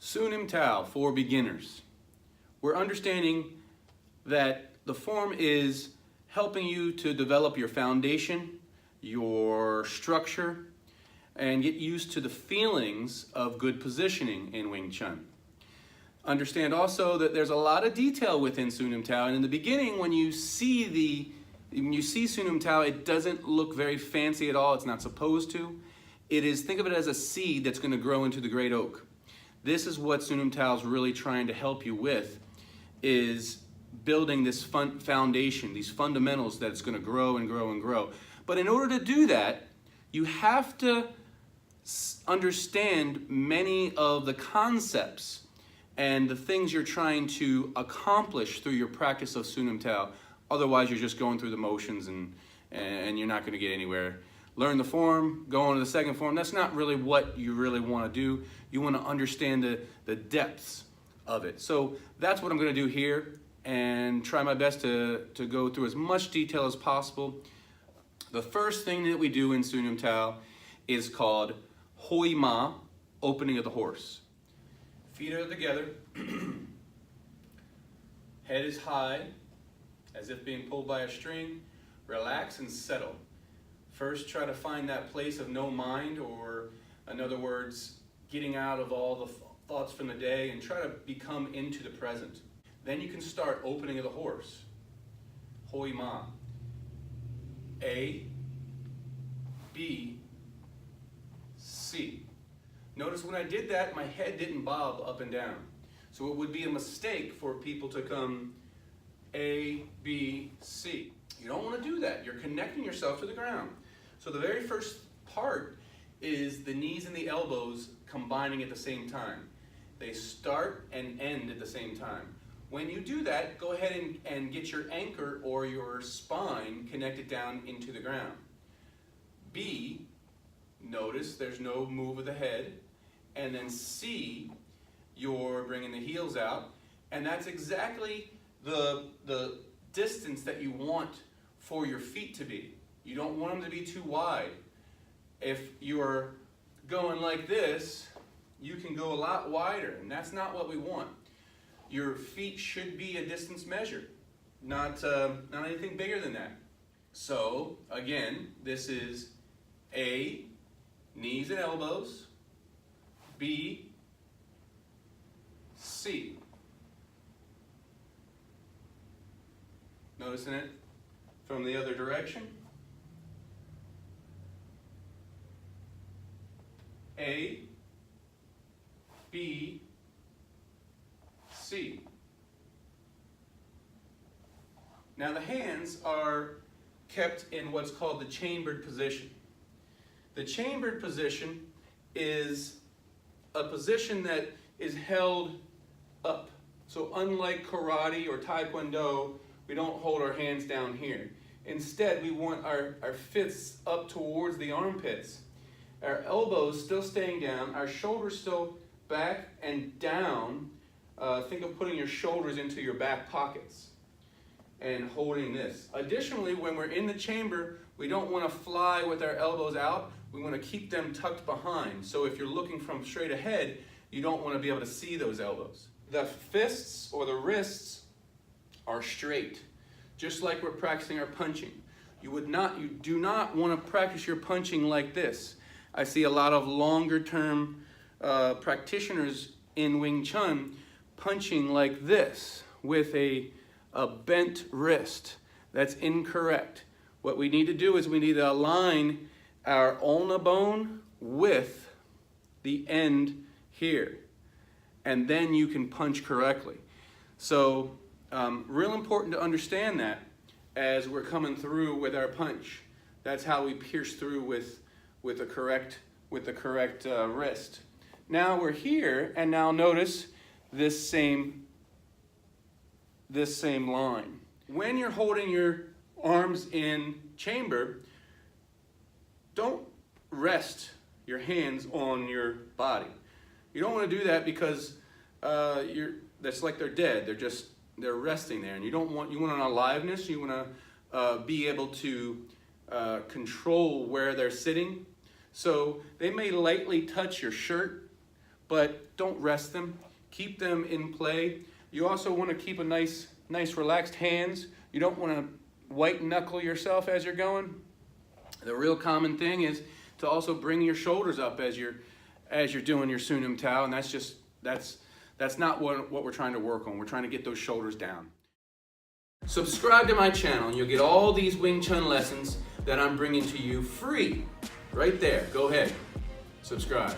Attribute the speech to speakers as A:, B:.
A: Siu Nim Tao for beginners. We're understanding that the form is helping you to develop your foundation, your structure, and get used to the feelings of good positioning in Wing Chun. Understand also that there's a lot of detail within Siu Nim Tao, and in the beginning when you see Siu Nim Tao, it doesn't look very fancy at all. It's not supposed to. Think of it as a seed that's going to grow into the great oak. This is what Siu Nim Tao is really trying to help you with, is building this foundation, these fundamentals that it's going to grow and grow and grow. But in order to do that, you have to understand many of the concepts and the things you're trying to accomplish through your practice of Siu Nim Tao. Otherwise, you're just going through the motions and you're not going to get anywhere. Learn the form, go on to the second form. That's not really what you really want to do. You want to understand the depths of it. So that's what I'm going to do here, and try my best to go through as much detail as possible. The first thing that we do in Siu Nim Tao is called Hoi Ma, opening of the horse. Feet are together, head is high, as if being pulled by a string. Relax and settle. First, try to find that place of no mind, or in other words, getting out of all the thoughts from the day, and try to become into the present. Then you can start opening of the horse. Hoi Ma. A, B, C. Notice when I did that, my head didn't bob up and down. So it would be a mistake for people to come A, B, C. You don't want to do that. You're connecting yourself to the ground. So the very first part is the knees and the elbows combining at the same time. They start and end at the same time. When you do that, go ahead and get your anchor or your spine connected down into the ground. B, notice there's no move of the head. And then C, you're bringing the heels out. And that's exactly the distance that you want for your feet to be. You don't want them to be too wide. If you're going like this, you can go a lot wider, and that's not what we want. Your feet should be a distance measure, not anything bigger than that. So again, this is A, knees and elbows, B, C. Noticing it from the other direction. A, B, C. Now the hands are kept in what's called the chambered position. The chambered position is a position that is held up. So unlike karate or taekwondo, we don't hold our hands down here. Instead, we want our fists up towards the armpits. Our elbows still staying down, our shoulders still back and down. Think of putting your shoulders into your back pockets and holding this. Additionally, when we're in the chamber, we don't want to fly with our elbows out. We want to keep them tucked behind. So if you're looking from straight ahead, you don't want to be able to see those elbows. The fists or the wrists are straight, just like we're practicing our punching. You do not want to practice your punching like this. I see a lot of longer term practitioners in Wing Chun punching like this with a bent wrist. That's incorrect. What we need to do is we need to align our ulna bone with the end here, and then you can punch correctly. So real important to understand that as we're coming through with our punch. That's how we pierce through with the correct wrist. Now we're here, and now notice this same line. When you're holding your arms in chamber, don't rest your hands on your body. You don't want to do that because that's like they're dead. They're resting there, and you want an aliveness. You want to be able to control where they're sitting. So they may lightly touch your shirt, but don't rest them. Keep them in play. You also want to keep a nice relaxed hands. You don't want to white knuckle yourself as you're going. The real common thing is to also bring your shoulders up as you're doing your Siu Nim Tao, and that's not what we're trying to work on. We're trying to get those shoulders down. Subscribe to my channel and you'll get all these Wing Chun lessons that I'm bringing to you free. Right there. Go ahead. Subscribe.